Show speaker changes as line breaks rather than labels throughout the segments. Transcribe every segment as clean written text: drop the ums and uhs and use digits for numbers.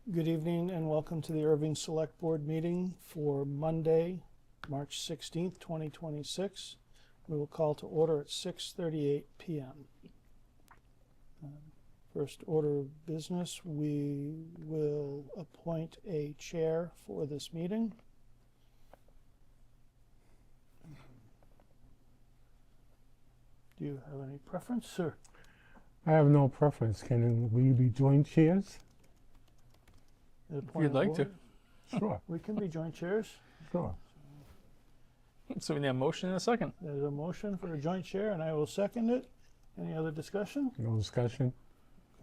Good evening and welcome to the Erving Select Board meeting for Monday, March 16th, 2026. We will call to order at 6:38 p.m. First order of business, we will appoint a chair for this meeting. Do you have any preference, sir?
I have no preference. Can we be joint chairs?
If
you'd like to.
Sure,
We can be joint chairs.
sure.
So we need a motion in a second.
There's a motion for a joint chair and I will second it. Any other discussion?
No discussion?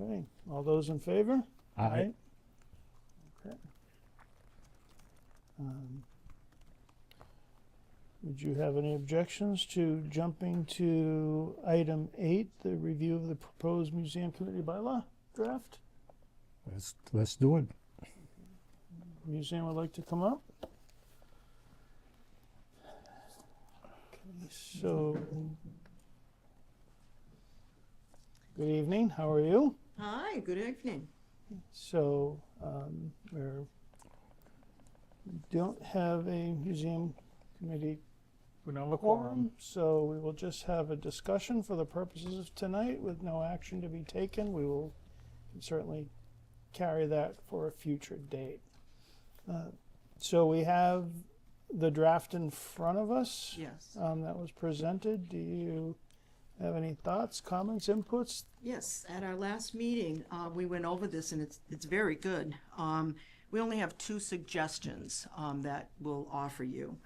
Okay, all those in favor?
Aye.
Okay. Would you have any objections to jumping to item 8, the review of the proposed museum committee bylaw draft?
Let's do it.
Museum would like to come up? Okay, so, good evening, how are you?
Hi, good evening.
So, we don't have a museum committee
We don't have a
quorum, so we will just have a discussion for the purposes of tonight with no action to be taken. We will certainly carry that for a future date. So we have the draft in front of us
Yes.
that was presented. Do you have any thoughts, comments, inputs?
Yes, at our last meeting, we went over this and it's very good. We only have two suggestions that we'll offer you.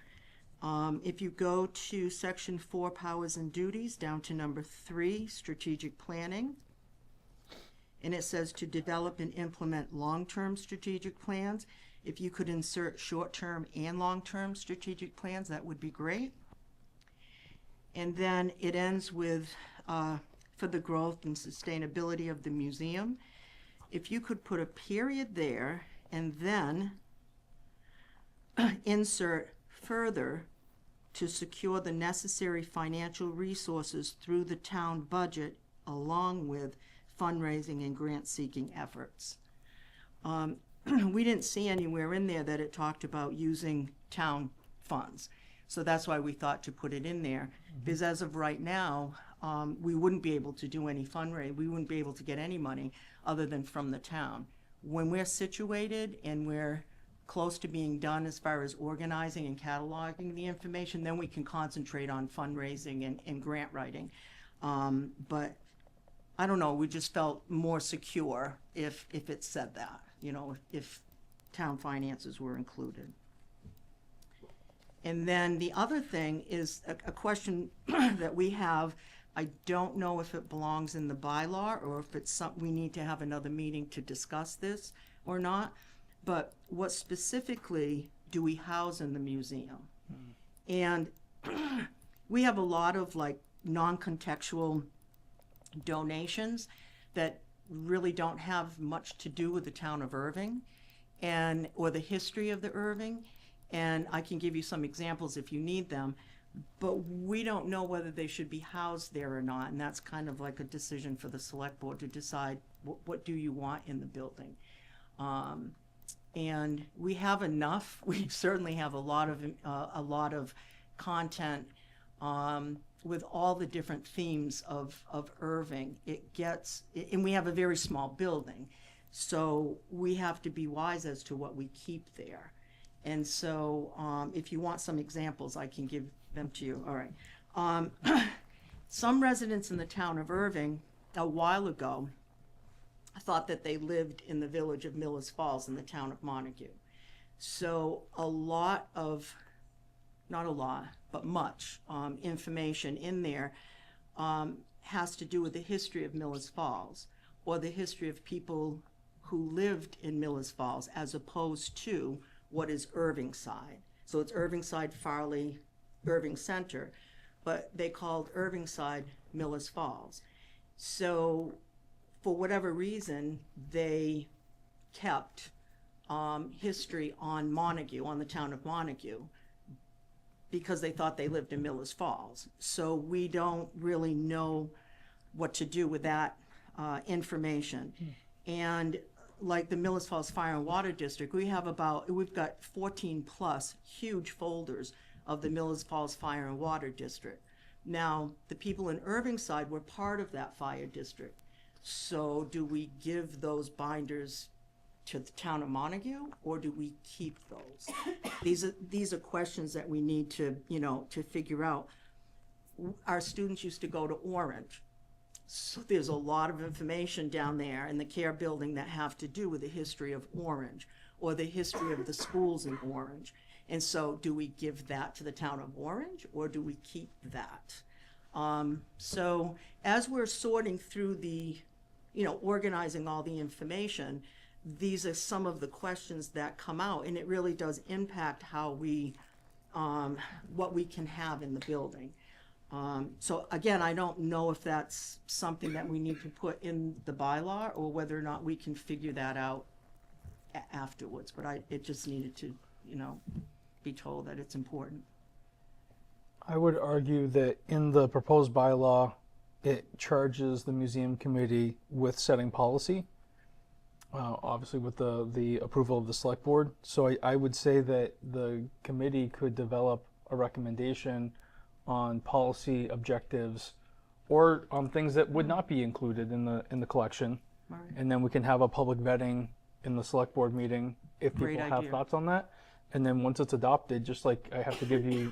If you go to section 4, powers and duties, down to number 3, strategic planning, and it says to develop and implement long-term strategic plans. If you could insert short-term and long-term strategic plans, that would be great. And then it ends with, for the growth and sustainability of the museum. If you could put a period there and then insert further to secure the necessary financial resources through the town budget along with fundraising and grant-seeking efforts. We didn't see anywhere in there that it talked about using town funds. So that's why we thought to put it in there. Because as of right now, we wouldn't be able to do any fundraising. We wouldn't be able to get any money other than from the town. When we're situated and we're close to being done as far as organizing and cataloging the information, then we can concentrate on fundraising and grant writing. But I don't know, we just felt more secure if it said that, you know, if town finances were included. And then the other thing is a question that we have. I don't know if it belongs in the bylaw or if it's something we need to have another meeting to discuss this or not. But what specifically do we house in the museum? And we have a lot of like non-contextual donations that really don't have much to do with the town of Erving or the history of the Erving. And I can give you some examples if you need them, but we don't know whether they should be housed there or not. And that's kind of like a decision for the select board to decide what do you want in the building. And we have enough. We certainly have a lot of content with all the different themes of Erving. And we have a very small building, so we have to be wise as to what we keep there. And so if you want some examples, I can give them to you. All right. Some residents in the town of Erving a while ago thought that they lived in the village of Miller's Falls in the town of Montague. So not a lot, but much information in there has to do with the history of Miller's Falls or the history of people who lived in Miller's Falls as opposed to what is Erving side. So it's Erving side, Farley, Erving Center, but they called Erving side Miller's Falls. So for whatever reason, they kept history on Montague, on the town of Montague, because they thought they lived in Miller's Falls. So we don't really know what to do with that information. And like the Millis Falls Fire and Water District, we've got 14 plus huge folders of the Millis Falls Fire and Water District. Now, the people in Erving side were part of that fire district. So do we give those binders to the town of Montague, or do we keep those? These are questions that we need to, to figure out. Our students used to go to Orange. So there's a lot of information down there in the care building that have to do with the history of Orange or the history of the schools in Orange. And so do we give that to the town of Orange, or do we keep that? So as we're sorting through the, organizing all the information, these are some of the questions that come out, and it really does impact how we, what we can have in the building. So again, I don't know if that's something that we need to put in the bylaw or whether or not we can figure that out afterwards, but it just needed to, be told that it's important.
I would argue that in the proposed bylaw, it charges the museum committee with setting policy, obviously with the approval of the select board. So I would say that the committee could develop a recommendation on policy objectives or on things that would not be included in the collection.
Right.
And then we can have a public vetting in the select board meeting if people
Great
have
idea.
thoughts on that. And then once it's adopted, just like I have to give you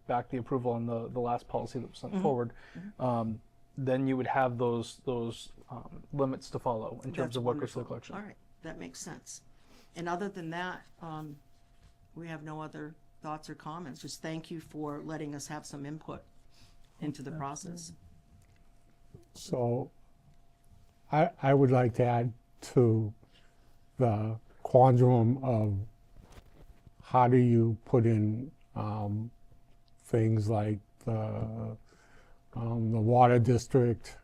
back the approval on the last policy that was sent forward, then you would have those limits to follow in terms
That's
of what goes to the
wonderful.
collection.
All right, that makes sense. And other than that, we have no other thoughts or comments. Just thank you for letting us have some input into the process.
So I would like to add to the quandrum of how do you put in things like the water district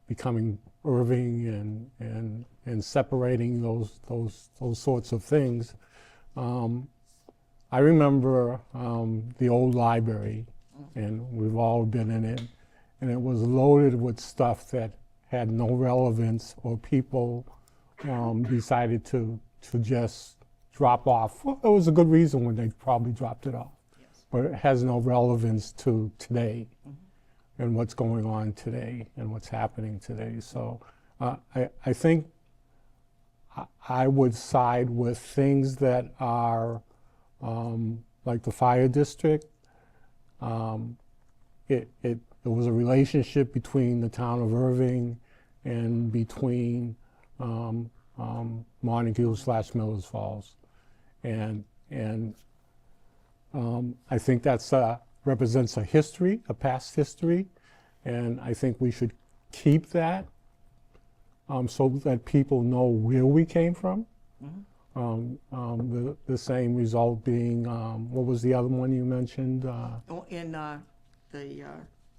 becoming Erving and separating those sorts of things. I remember the old library, and we've all been in it, and it was loaded with stuff that had no relevance, or people decided to just drop off. Well, it was a good reason when they probably dropped it off, but it has no relevance to today and what's going on today and what's happening today. So I think I would side with things that are like the fire district. There was a relationship between the town of Erving and between Montague/Millis Falls. And I think that's represents a history, a past history, and I think we should keep that so that people know where we came from. The same result being, what was the other one you mentioned?
In the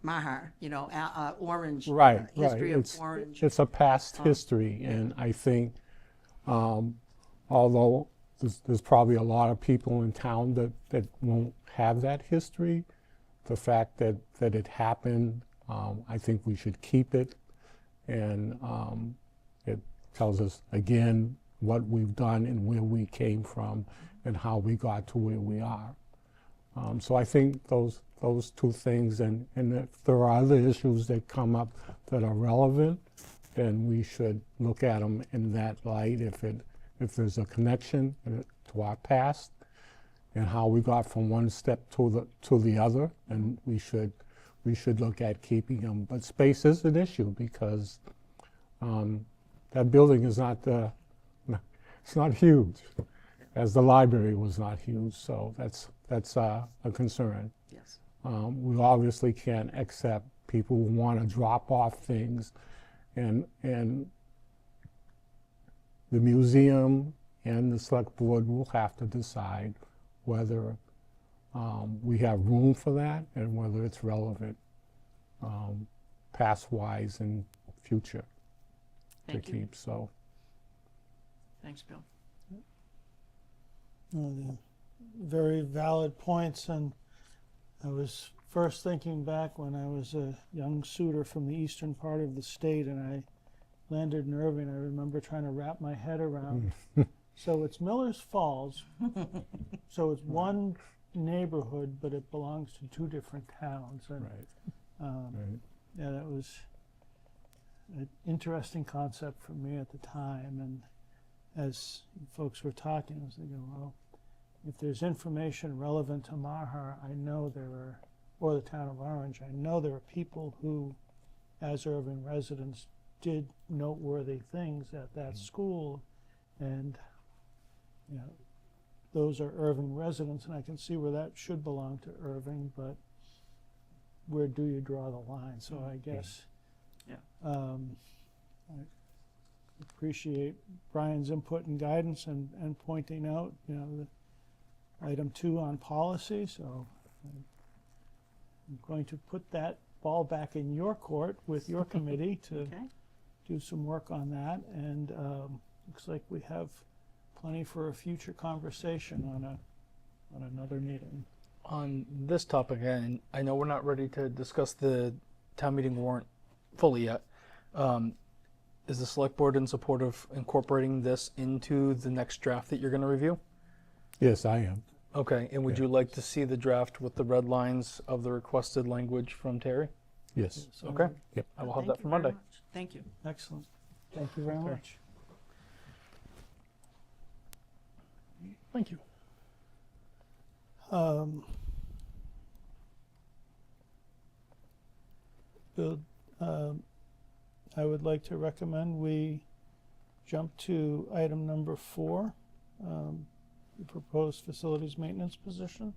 Mahar, Orange,
Right,
history
right.
of Orange.
It's a past history, and I think, although there's probably a lot of people in town that won't have that history, the fact that it happened, I think we should keep it, and it tells us again what we've done and where we came from and how we got to where we are. So I think those two things, and if there are other issues that come up that are relevant, then we should look at them in that light. If there's a connection to our past and how we got from one step to the other, and we should look at keeping them. But space is an issue because that building is it's not huge, as the library was not huge. So that's a concern.
Yes.
We obviously can't accept people who want to drop off things, and the museum and the select board will have to decide whether we have room for that and whether it's relevant past-wise and future
Thank
to
you.
keep. So
Thanks, Bill.
The very valid points, and I was first thinking back when I was a young suitor from the eastern part of the state, and I landed in Irving, I remember trying to wrap my head around. So it's Miller's Falls, so it's one neighborhood, but it belongs to two different towns. And,
Right.
um, yeah, that was an interesting concept for me at the time. And as folks were talking, I was thinking, well, if there's information relevant to Maher, I know there are, or the town of Orange, I know there are people who, as Irving residents, did noteworthy things at that school. And, you know, those are Irving residents, and I can see where that should belong to Irving, but where do you draw the line? So I guess
Yeah.
I appreciate Brian's input and guidance and pointing out, you know, the item 2 on policy. So I'm going to put that ball back in your court with your committee to
Okay.
do some work on that. And looks like we have plenty for a future conversation on another meeting.
On this topic, and I know we're not ready to discuss the town meeting warrant fully yet. Is the select board in support of incorporating this into the next draft that you're going to review?
Yes, I am.
Okay, and would
Yeah.
you like to see the draft with the red lines of the requested language from Terry?
Yes.
So,
Okay.
Yep.
I will have
Thank
that
you
for
very
Monday.
much. Thank you.
Excellent. Thank you very
Okay.
much.
Thank you.
Bill, I would like to recommend we jump to item number 4, the proposed facilities maintenance position.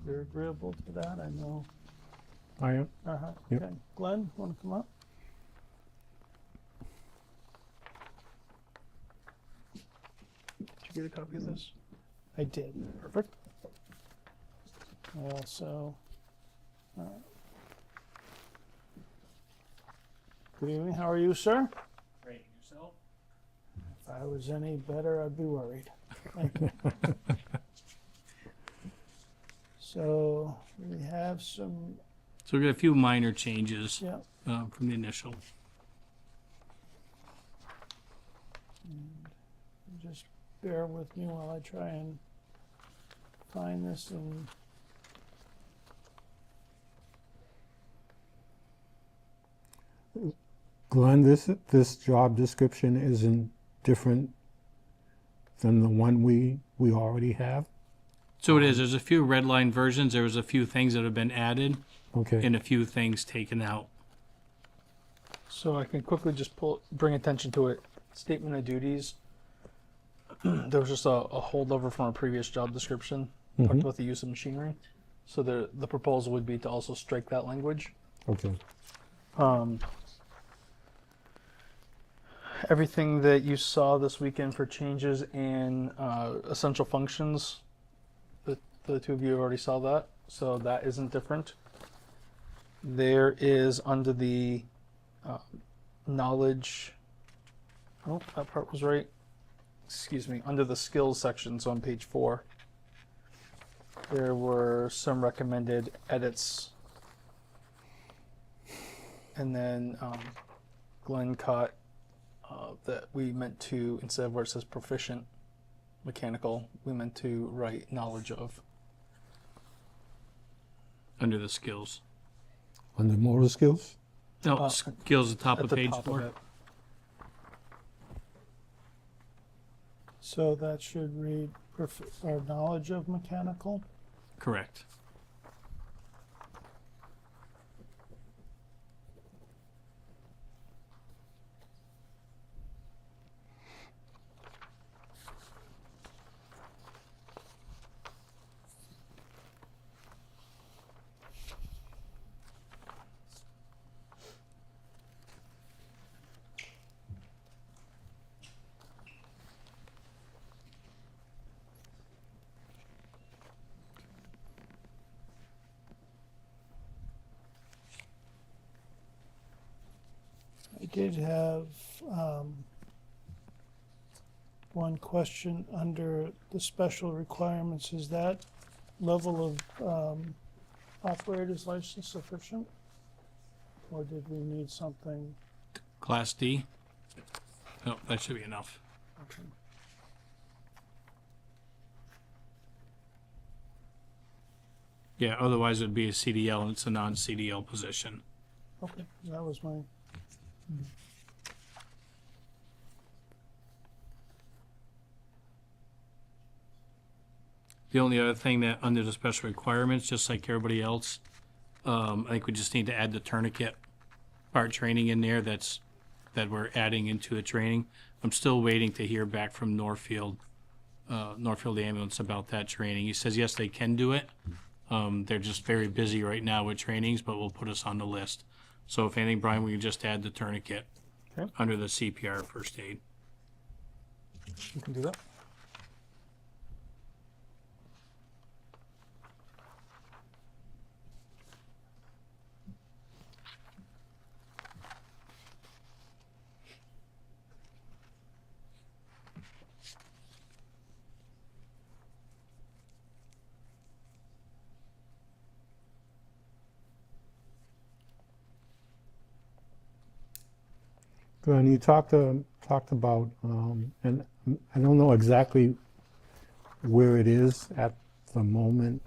You're agreeable to that, I know.
I am. Yep.
Okay. Glenn, want to come up?
Did you get a copy of this?
I did.
Perfect.
I also. Good evening, how are you, sir?
Great, yourself?
If I was any better, I'd be worried. Thank you. So we have some,
So we got a few minor changes
yeah,
from the initial.
just bear with me while I try and find this and
Glenn, this job description isn't different than the one we already have?
So it is, there's a few red line versions, there was a few things that have been added
Okay.
and a few things taken out.
So I can quickly just bring attention to it. Statement of duties. There was just a holdover from a previous job description. Talked
Mhm.
about the use of machinery. So the proposal would be to also strike that language.
Okay.
Everything that you saw this weekend for changes in essential functions, the two of you already saw that, so that isn't different. There is under the knowledge, oh, that part was right. Excuse me, under the skills sections on page 4, there were some recommended edits. And then Glenn caught that we meant to, instead of where it says proficient mechanical, we meant to write knowledge of.
Under the skills.
Under motor skills?
No, skills at the top
At
of
the
page
top
4.
of it.
so that should read our knowledge of mechanical.
Correct.
I did have one question under the special requirements. Is that level of operator's license sufficient? or did we need something?
Class D. No, that should be enough.
Okay.
Yeah, otherwise it'd be a CDL and it's a non-CDL position.
Okay, that was my.
The only other thing that under the special requirements, just like everybody else, I think we just need to add the tourniquet part training in there that we're adding into the training. I'm still waiting to hear back from Northfield Ambulance about that training. He says, yes, they can do it. They're just very busy right now with trainings, but we'll put us on the list. So if anything, Brian, we can just add the tourniquet
Okay.
under the CPR first aid.
You can do that.
Glenn, you talked about, and I don't know exactly where it is at the moment,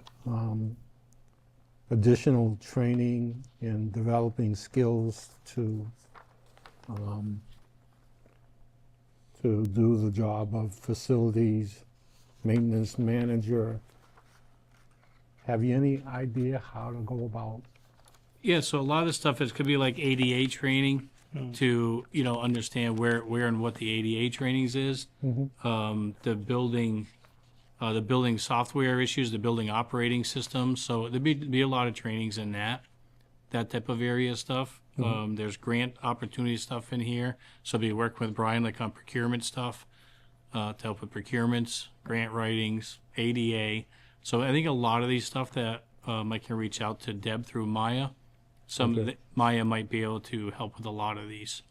additional training in developing skills to do the job of facilities maintenance manager. Have you any idea how to go about?
Yeah, so a lot of the stuff could be like ADA training to, understand where and what the ADA trainings is. The building software issues, the building operating systems. So there'd be a lot of trainings in that type of area of stuff. There's grant opportunity stuff in here. So be working with Brian like on procurement stuff, to help with procurements, grant writings, ADA. So I think a lot of these stuff that I can reach out to Deb through Maya. Maya might be able to help with a lot of these.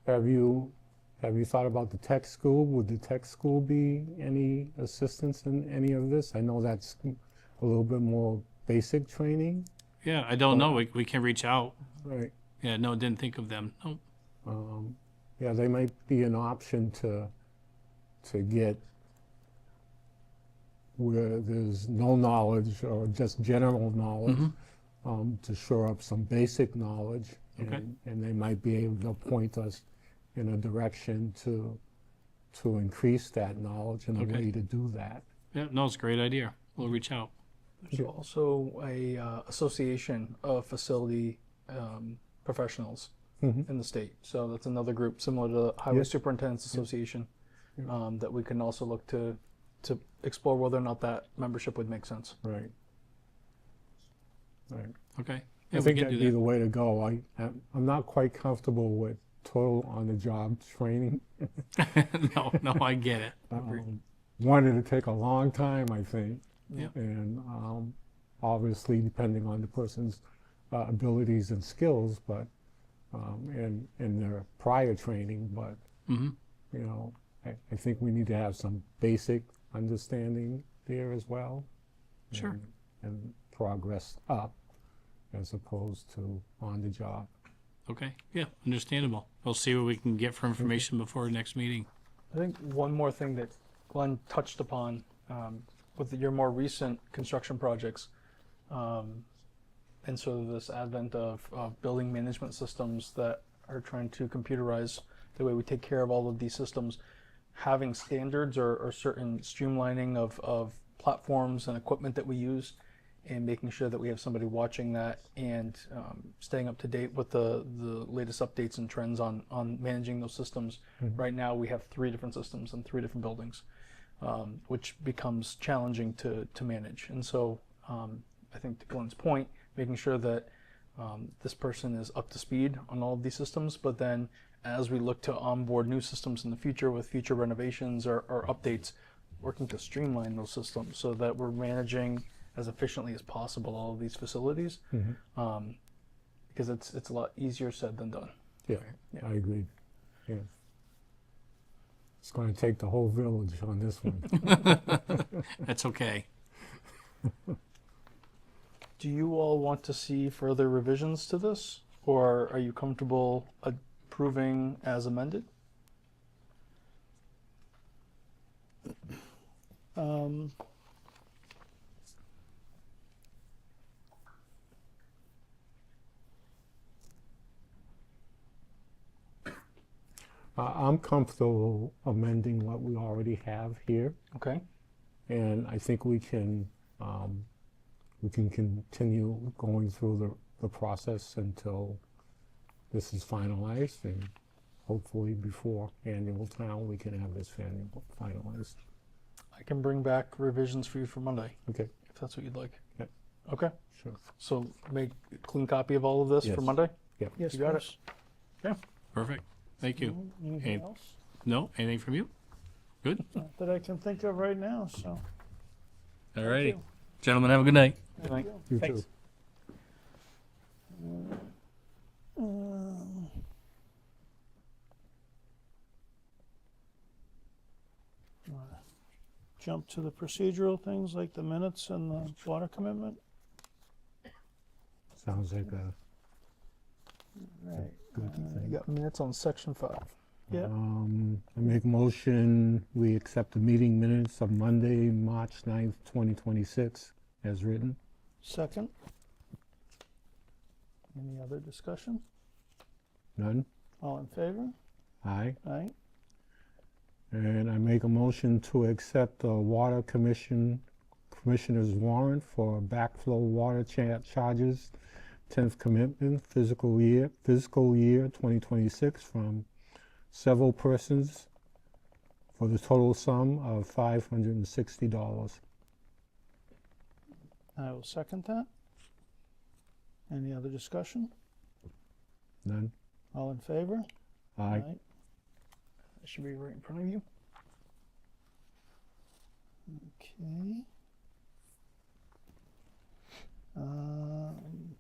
Have you thought about the tech school? Would the tech school be any assistance in any of this? I know that's a little bit more basic training.
Yeah, I don't know. We can reach out.
Right.
Yeah, no, didn't think of them. No.
Yeah, they might be an option to get where there's no knowledge or just general knowledge, to shore up some basic knowledge,
Okay.
and they might be able to point us in a direction to increase that knowledge and a
Okay.
way to do that.
Yeah, no, it's a great idea. We'll reach out.
There's also a association of facility professionals in the state. So that's another group similar to the Highway
Yes.
Superintendent's Association,
Yeah.
that we can also look to explore whether or not that membership would make sense.
Right. Right.
Okay.
I
Yeah, we
think
can
that'd
do
be
that.
the way to go. I'm not quite comfortable with total on-the-job training.
No, I get it.
One, it'd take a long time, I think.
Yeah.
And obviously, depending on the person's abilities and skills, but and their prior training. But I think we need to have some basic understanding there as well.
Sure.
And progress up as opposed to on the job.
Okay. Yeah, understandable. We'll see what we can get for information before our next meeting.
I think one more thing that Glenn touched upon with your more recent construction projects, and sort of this advent of building management systems that are trying to computerize the way we take care of all of these systems, having standards or certain streamlining of platforms and equipment that we use, and making sure that we have somebody watching that and staying up to date with the latest updates and trends on managing those systems. Right now we have 3 different systems in 3 different buildings, which becomes challenging to manage. And so I think to Glenn's point, making sure that this person is up to speed on all of these systems, but then as we look to onboard new systems in the future with future renovations or updates, working to streamline those systems so that we're managing as efficiently as possible all of these facilities, because it's a lot easier said than done.
Yeah, I agree. Yeah. It's going to take the whole village on this one.
That's okay.
Do you all want to see further revisions to this, or are you comfortable approving as amended?
Um,
I'm comfortable amending what we already have here,
Okay.
and I think we can continue going through the process until this is finalized, and hopefully before annual town, we can have this finalized.
I can bring back revisions for you for Monday,
Okay,
if that's what you'd like.
Yep.
Okay.
sure.
So make a clean copy of all of this for
Yes.
Monday?
yes,
You got it.
please.
Okay.
Perfect. Thank you.
Anything
And-
else?
No, anything from you? Good.
Not that I can think of right now, so.
All
thank
righty.
you.
Gentlemen, have a good night.
Good night.
You
Thanks.
too.
Um, wanna Jump to the procedural things like the minutes and the water commitment?
Sounds like a
Right.
good
You
thing.
got minutes on section 5.
Yeah.
I make a motion, we accept the meeting minutes of Monday, March 9th, 2026, as written.
Second. Any other discussion?
None?
All in favor?
Aye.
Aye.
And I make a motion to accept the Water Commissioner's warrant for backflow water charges, 10th commitment, fiscal year 2026 from several persons for the total sum of $560.
I will second that. Any other discussion?
None?
All in favor?
Aye.
That should be right in front of you.
Okay. Um,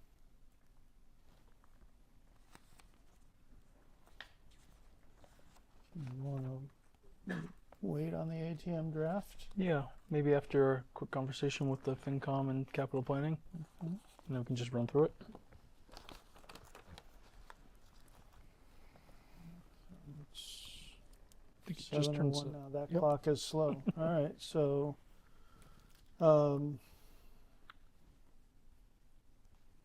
you want to wait on the ATM draft?
Yeah, maybe after a quick conversation with the FinCom and capital planning, and then we can just run through it. I think it just turns
7:01 now. That
Yep.
clock is slow. All right, so do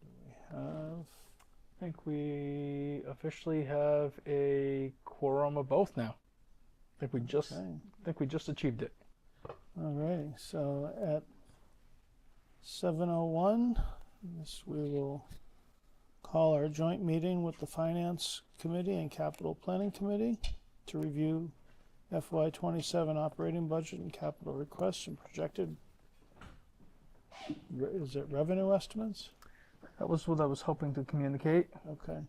we have?
I think we officially have a quorum of both now. I think we just achieved it.
All righty, so at 7:01, yes, we will call our joint meeting with the Finance Committee and Capital Planning Committee to review FY27 operating budget and capital requests and projected, is it revenue estimates?
That was what I was hoping to communicate.
Okay.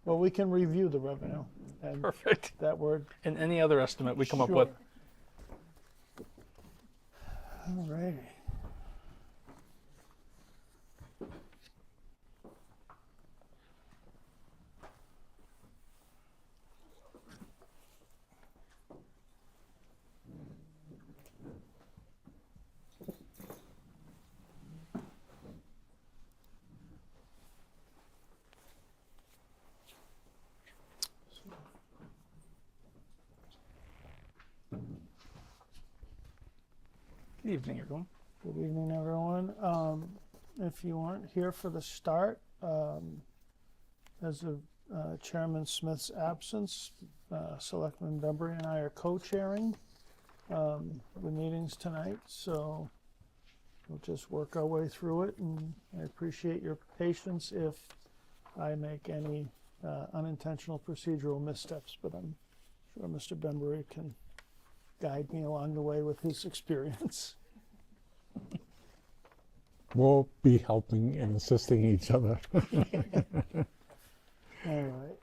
Well, we can review the revenue and
Perfect.
that word.
And any other estimate we come up with.
Sure. All righty.
Good evening, everyone.
Good evening, everyone. If you weren't here for the start, as of Chairman Smith's absence, Selectman Bembry and I are co-chairing the meetings tonight, so we'll just work our way through it, and I appreciate your patience if I make any unintentional procedural missteps, but I'm sure Mr. Bembry can guide me along the way with his experience.
We'll be helping and assisting each other.
All right.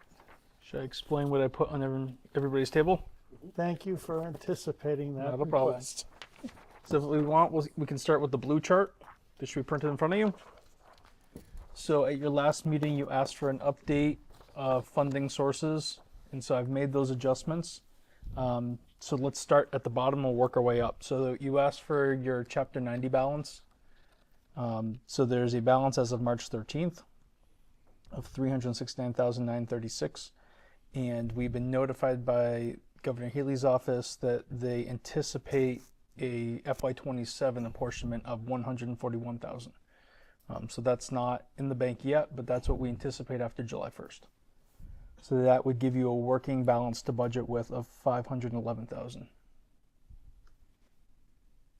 Should I explain what I put on everybody's table?
Thank you for anticipating that
Not a problem.
request.
So if we want, we can start with the blue chart. This should be printed in front of you. So at your last meeting, you asked for an update of funding sources, and so I've made those adjustments. So let's start at the bottom and work our way up. So you asked for your Chapter 90 balance. So there's a balance as of March 13th of $369,936, and we've been notified by Governor Healy's office that they anticipate a FY27 apportionment of $141,000. So that's not in the bank yet, but that's what we anticipate after July 1st. So that would give you a working balance to budget with of $511,000.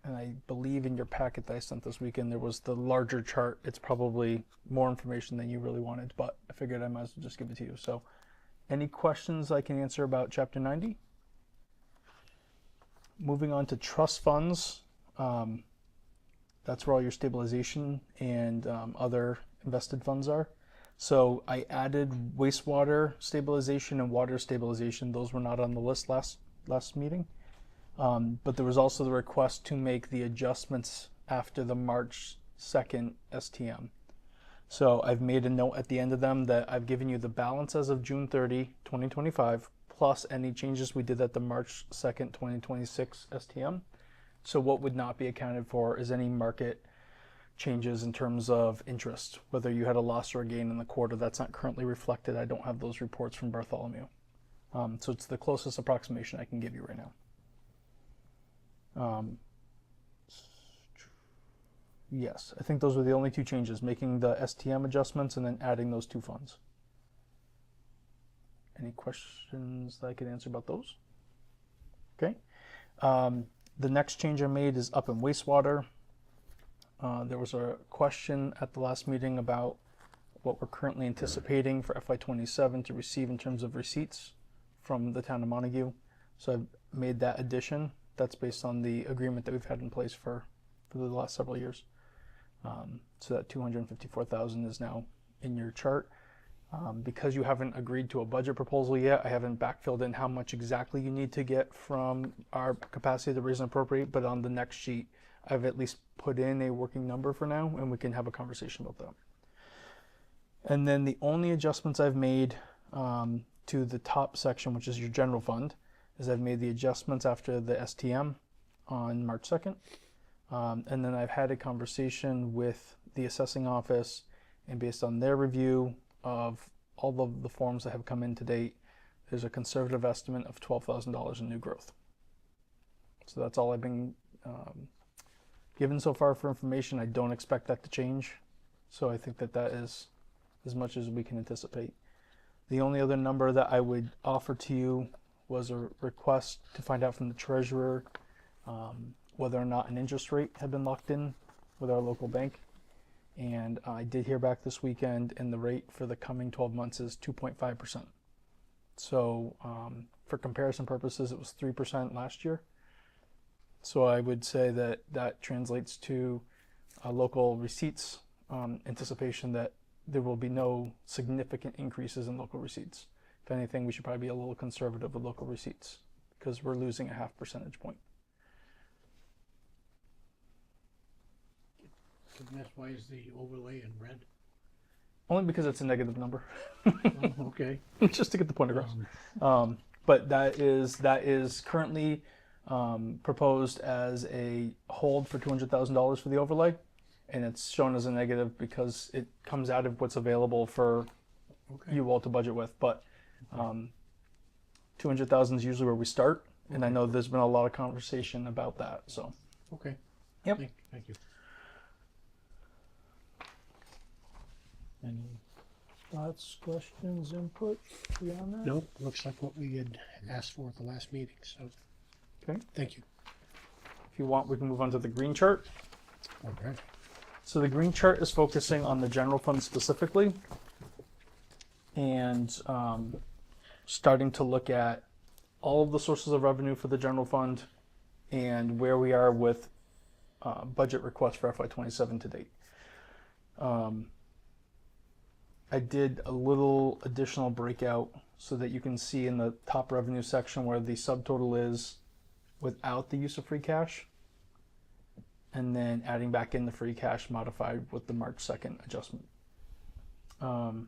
And I believe in your packet that I sent this weekend, there was the larger chart. It's probably more information than you really wanted, but I figured I might as well just give it to you. So any questions I can answer about Chapter 90? Moving on to trust funds. That's where all your stabilization and other invested funds are. So I added wastewater stabilization and water stabilization. Those were not on the list last meeting. But there was also the request to make the adjustments after the March 2nd STM. So I've made a note at the end of them that I've given you the balance as of June 30, 2025, plus any changes we did at the March 2nd, 2026 STM. So what would not be accounted for is any market changes in terms of interest, whether you had a loss or a gain in the quarter. That's not currently reflected. I don't have those reports from Bartholomew. So it's the closest approximation I can give you right now. Yes, I think those were the only two changes, making the STM adjustments and then adding those two funds. Any questions that I could answer about those? Okay. The next change I made is up in wastewater. There was a question at the last meeting about what we're currently anticipating for FY27 to receive in terms of receipts from the town of Montague. So I've made that addition. That's based on the agreement that we've had in place for the last several years. So that $254,000 is now in your chart. Because you haven't agreed to a budget proposal yet, I haven't backfilled in how much exactly you need to get from our capacity to raise and appropriate, but on the next sheet, I've at least put in a working number for now, and we can have a conversation about that. And then the only adjustments I've made to the top section, which is your general fund, is I've made the adjustments after the STM on March 2nd. And then I've had a conversation with the assessing office, and based on their review of all of the forms that have come in to date, there's a conservative estimate of $12,000 in new growth. So that's all I've been given so far for information. I don't expect that to change. So I think that that is as much as we can anticipate. The only other number that I would offer to you was a request to find out from the treasurer whether or not an interest rate had been locked in with our local bank. And I did hear back this weekend, and the rate for the coming 12 months is 2.5%. So for comparison purposes, it was 3% last year. So I would say that that translates to local receipts anticipation that there will be no significant increases in local receipts. If anything, we should probably be a little conservative with local receipts because we're losing a 0.5 percentage point.
And that's why is the overlay in red?
Only because it's a negative number.
Oh, okay.
Just to get the point across. But that is currently proposed as a hold for $200,000 for the overlay, and it's shown as a negative because it comes out of what's available for you all to budget with. But 200,000 is usually where we start, and I know there's been a lot of conversation about that. So
Okay.
Yep.
Thank you.
Any thoughts, questions, input beyond that?
No, looks like what we had asked for at the last meeting, so.
Okay.
Thank you.
if you want, we can move on to the green chart.
Okay.
So the green chart is focusing on the general fund specifically, and starting to look at all of the sources of revenue for the general fund and where we are with budget requests for FY27 to date. I did a little additional breakout so that you can see in the top revenue section where the subtotal is without the use of free cash, and then adding back in the free cash modified with the March 2nd adjustment. And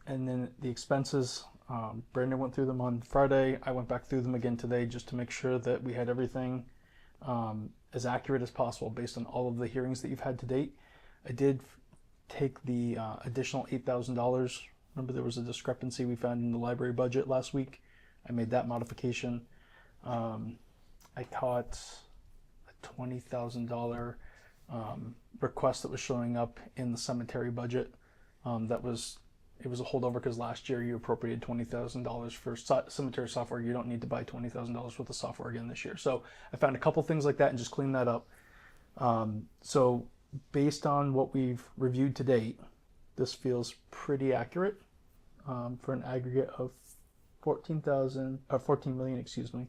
then the expenses, Brandon went through them on Friday. I went back through them again today just to make sure that we had everything as accurate as possible based on all of the hearings that you've had to date. I did take the additional $8,000. Remember, there was a discrepancy we found in the library budget last week. I made that modification. I caught a $20,000 request that was showing up in the cemetery budget. It was a holdover because last year you appropriated $20,000 for cemetery software. You don't need to buy $20,000 worth of software again this year. So I found a couple things like that and just cleaned that up. So based on what we've reviewed to date, this feels pretty accurate for an aggregate of 14 million, excuse me,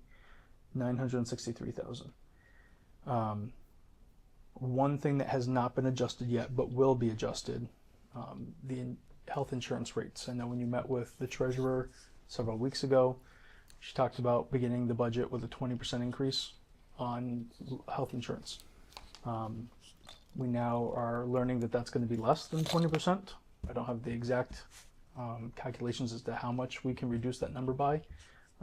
963,000. One thing that has not been adjusted yet, but will be adjusted, the health insurance rates. I know when you met with the treasurer several weeks ago, she talked about beginning the budget with a 20% increase on health insurance. We now are learning that that's going to be less than 20%. I don't have the exact calculations as to how much we can reduce that number by.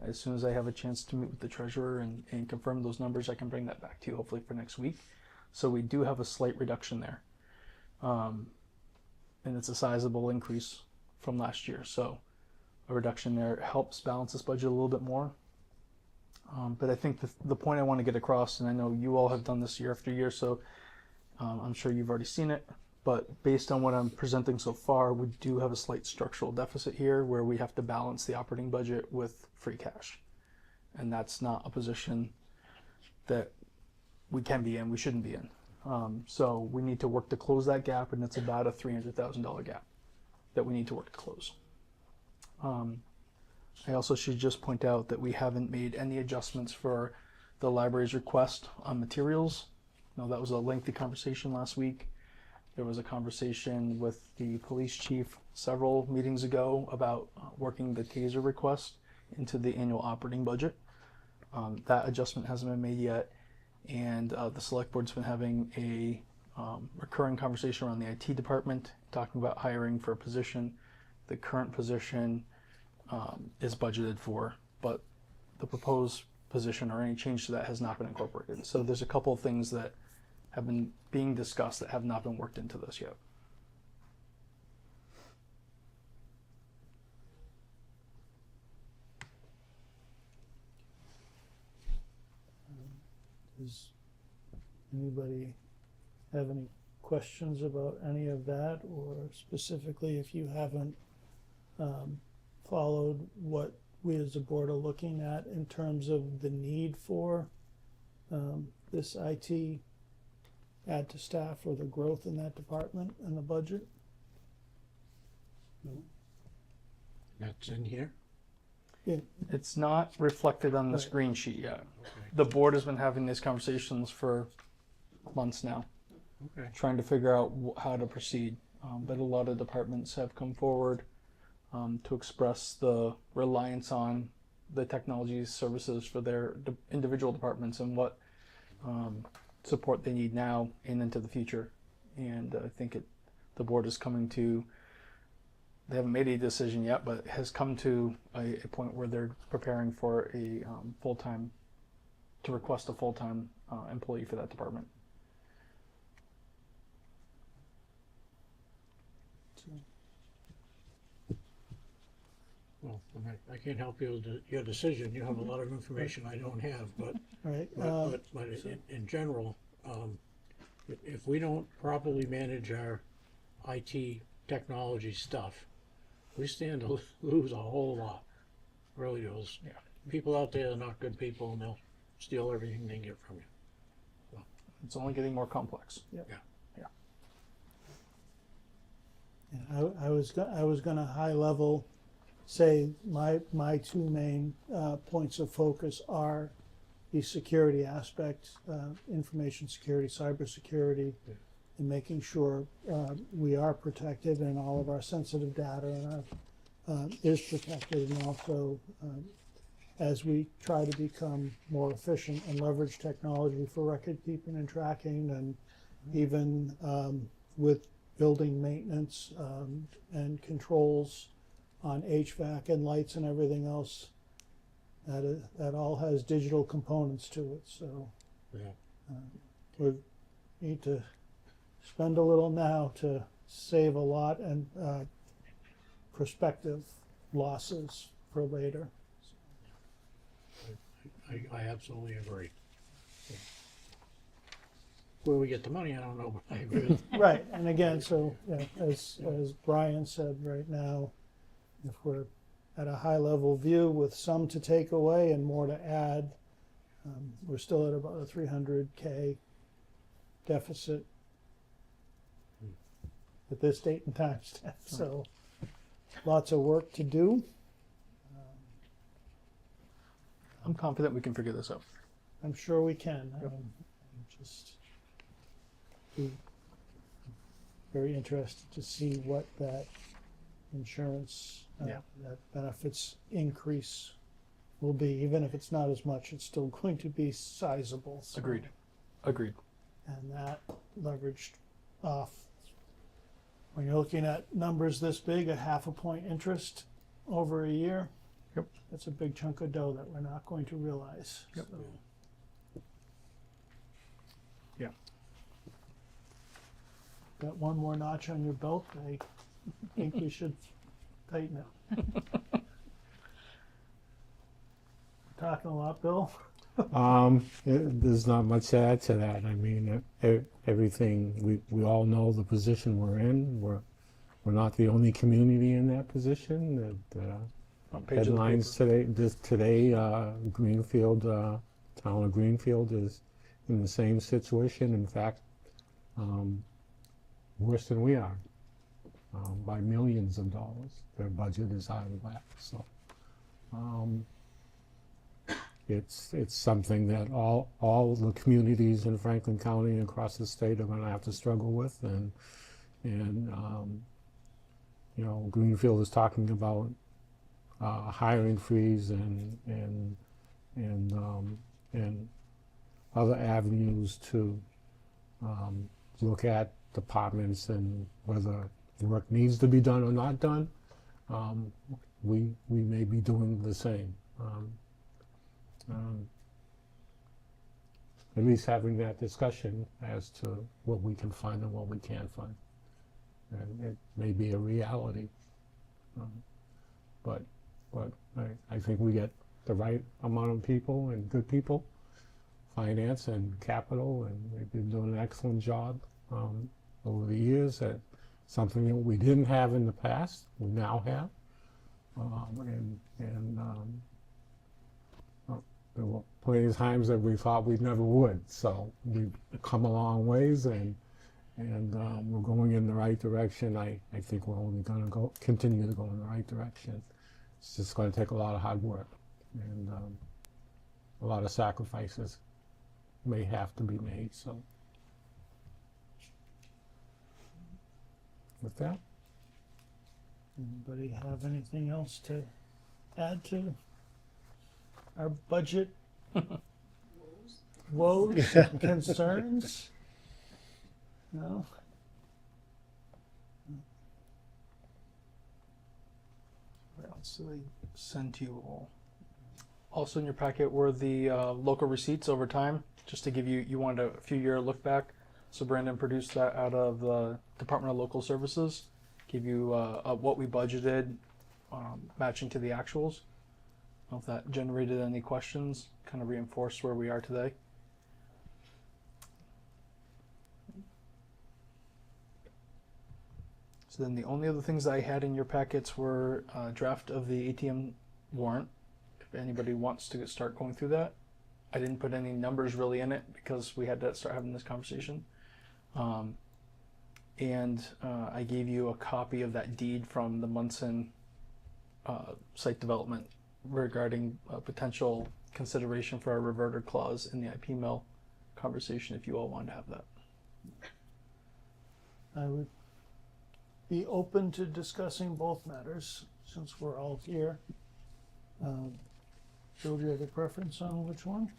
As soon as I have a chance to meet with the treasurer and confirm those numbers, I can bring that back to you hopefully for next week. So we do have a slight reduction there. And it's a sizable increase from last year. So a reduction there helps balance this budget a little bit more. But I think the point I want to get across, and I know you all have done this year after year, so I'm sure you've already seen it, but based on what I'm presenting so far, we do have a slight structural deficit here where we have to balance the operating budget with free cash. And that's not a position that we can be in, we shouldn't be in. So we need to work to close that gap, and it's about a $300,000 gap that we need to work to close. I also should just point out that we haven't made any adjustments for the library's request on materials. Now, that was a lengthy conversation last week. There was a conversation with the police chief several meetings ago about working the taser request into the annual operating budget. That adjustment hasn't been made yet. And the select board's been having a recurring conversation around the IT department, talking about hiring for a position. The current position is budgeted for, but the proposed position or any change to that has not been incorporated. So there's a couple of things that have been being discussed that have not been worked into this yet.
Does anybody have any questions about any of that, or specifically if you haven't followed what we as a board are looking at in terms of the need for this IT add to staff or the growth in that department and the budget?
No. That's in here?
Yeah.
It's not reflected on this green sheet yet.
Okay.
The board has been having these conversations for months now,
Okay.
trying to figure out how to proceed. But a lot of departments have come forward to express the reliance on the technology services for their individual departments and what support they need now and into the future. And I think the board is coming to, they haven't made a decision yet, but has come to a point where they're preparing for a full-time, to request a full-time employee for that department.
Well, I can't help you with your decision. You have a lot of information I don't have, but
Right.
but in general, if we don't properly manage our IT technology stuff, we stand to lose a whole lot. Really does.
Yeah.
People out there are not good people, and they'll steal everything they get from you.
It's only getting more complex.
I was going to high level say my two main points of focus are the security aspect, information security, cybersecurity, and making sure we are protected and all of our sensitive data is protected, and also as we try to become more efficient and leverage technology for record keeping and tracking, and even with building maintenance and controls on HVAC and lights and everything else, that all has digital components to it. So
Yeah.
We need to spend a little now to save a lot and prospective losses for later.
I absolutely agree. Where we get the money, I don't know, but I agree.
Right, and again, so as Brian said, right now, if we're at a high level view with some to take away and more to add, we're still at about a 300K deficit at this date and time. So lots of work to do.
I'm confident we can figure this out.
I'm sure we can. Just be very interested to see what that insurance,
Yeah.
that benefits increase will be. Even if it's not as much, it's still going to be sizable. So-
Agreed. Agreed.
And that leveraged off, when you're looking at numbers this big, a 0.5 point interest over a year.
Yep.
That's a big chunk of dough that we're not going to realize.
Yep.
So,
Yeah.
got one more notch on your belt, I think we should tighten it. Talking a lot, Bill.
There's not much to add to that. I mean, everything, we all know the position we're in. We're not the only community in that position.
Front page of the
Headlines
paper.
today, Greenfield, town of Greenfield is in the same situation. In fact, worse than we are, by millions of dollars. Their budget is out of whack. So it's something that all the communities in Franklin County and across the state are going to have to struggle with. And you know, Greenfield is talking about hiring freeze and other avenues to look at departments and whether work needs to be done or not done. We may be doing the same. At least having that discussion as to what we can fund and what we can't fund. And it may be a reality. But I think we get the right amount of people and good people, finance and capital, and they've been doing an excellent job over the years at something that we didn't have in the past, we now have. There were plenty of times that we thought we never would. So we've come a long ways, and we're going in the right direction. I think we're only going to continue to go in the right direction. It's just going to take a lot of hard work, and a lot of sacrifices may have to be made. So with that,
Anybody have anything else to add to our budget woes and concerns? No?
What else did I send to you all? Also in your packet were the local receipts over time, just to give you wanted a few year look back. So Brandon produced that out of the Department of Local Services. Give you what we budgeted, matching to the actuals. I don't know if that generated any questions, kind of reinforced where we are today. So then the only other things I had in your packets were a draft of the ATM warrant. If anybody wants to start going through that. I didn't put any numbers really in it because we had to start having this conversation. I gave you a copy of that deed from the Munson site development regarding potential consideration for a reverter clause in the IP mill conversation if you all wanted to have that.
I would be open to discussing both matters since we're all here. Bill, do you have a preference on which one?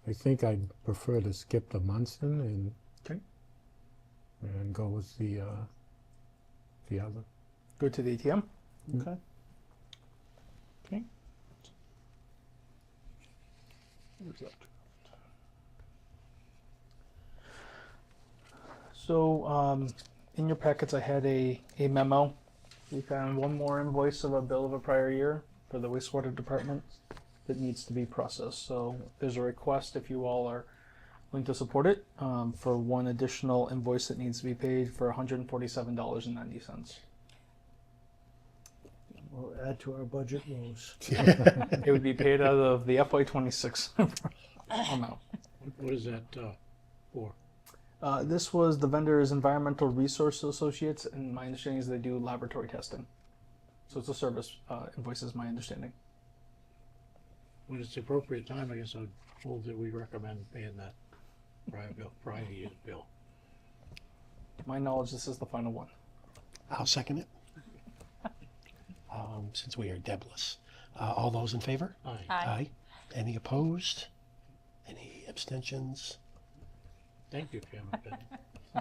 I think I'd prefer to skip the Munson
Okay.
and go with the other.
Go to the ATM.
Okay. Okay.
Where's that? So, in your packets, I had a memo. We found one more invoice of a bill of a prior year for the wastewater department that needs to be processed. So there's a request, if you all are willing to support it, for one additional invoice that needs to be paid for $147.90.
We'll add to our budget woes.
It would be paid out of the FY26 amount.
What is that for?
This was the vendor's Environmental Resource Associates, and my understanding is they do laboratory testing. So it's a service invoice, is my understanding.
When it's the appropriate time, I guess I'd move that we recommend paying that prior year's bill.
To my knowledge, this is the final one.
I'll second it. Since we are debless. All those in favor?
Aye.
Aye. Any opposed? Any abstentions?
Thank you, Chairman.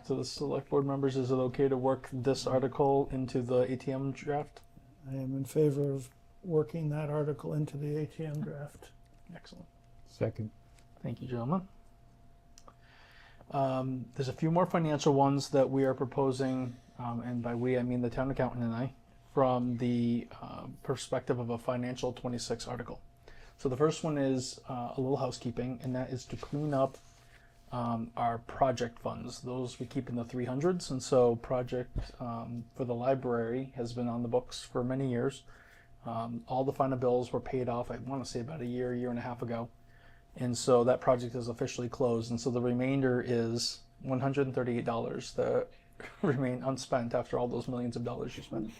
To the select board members, is it okay to work this article into the ATM draft?
I am in favor of working that article into the ATM draft.
Excellent.
Second.
Thank you, gentlemen. There's a few more financial ones that we are proposing, and by we, I mean the town accountant and I, from the perspective of a financial 26 article. So the first one is a little housekeeping, and that is to clean up our project funds. Those we keep in the 300s, and so project for the library has been on the books for many years. All the final bills were paid off, I want to say about a year and a half ago. And so that project is officially closed. And so the remainder is $138 that remain unspent after all those millions of dollars you spent.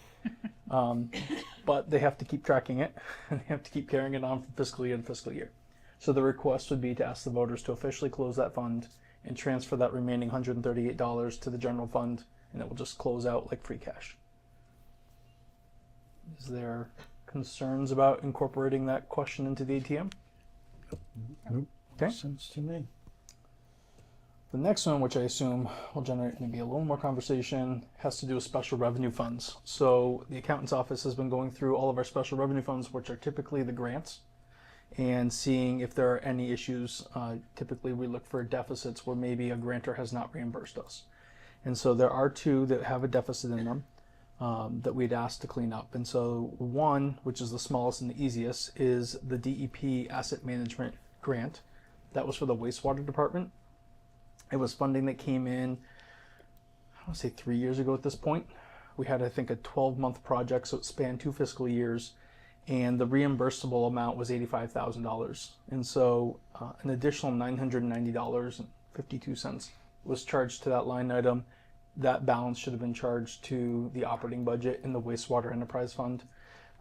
But they have to keep tracking it, and they have to keep carrying it on from fiscal year to fiscal year. So the request would be to ask the voters to officially close that fund and transfer that remaining $138 to the general fund, and it will just close out like free cash. Is there concerns about incorporating that question into the ATM?
Nope.
Okay.
Sense to me.
The next one, which I assume will generate maybe a little more conversation, has to do with special revenue funds. So the accountant's office has been going through all of our special revenue funds, which are typically the grants, and seeing if there are any issues. Typically we look for deficits where maybe a grantor has not reimbursed us. And so there are two that have a deficit in them that we'd asked to clean up. And so one, which is the smallest and the easiest, is the DEP Asset Management Grant. That was for the wastewater department. It was funding that came in, I want to say 3 years ago at this point. We had, I think, a 12-month project, so it spanned 2 fiscal years, and the reimbursable amount was $85,000. And so an additional $990.52 was charged to that line item. That balance should have been charged to the operating budget in the wastewater enterprise fund.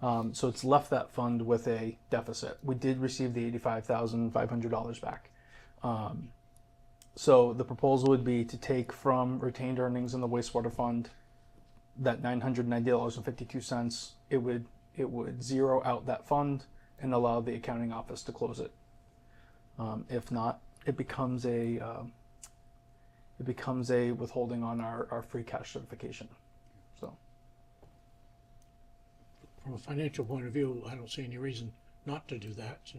So it's left that fund with a deficit. We did receive the $85,500 back. So the proposal would be to take from retained earnings in the wastewater fund that $990.52. It would zero out that fund and allow the accounting office to close it. If not, it becomes a withholding on our free cash certification. So
From a financial point of view, I don't see any reason not to do that. So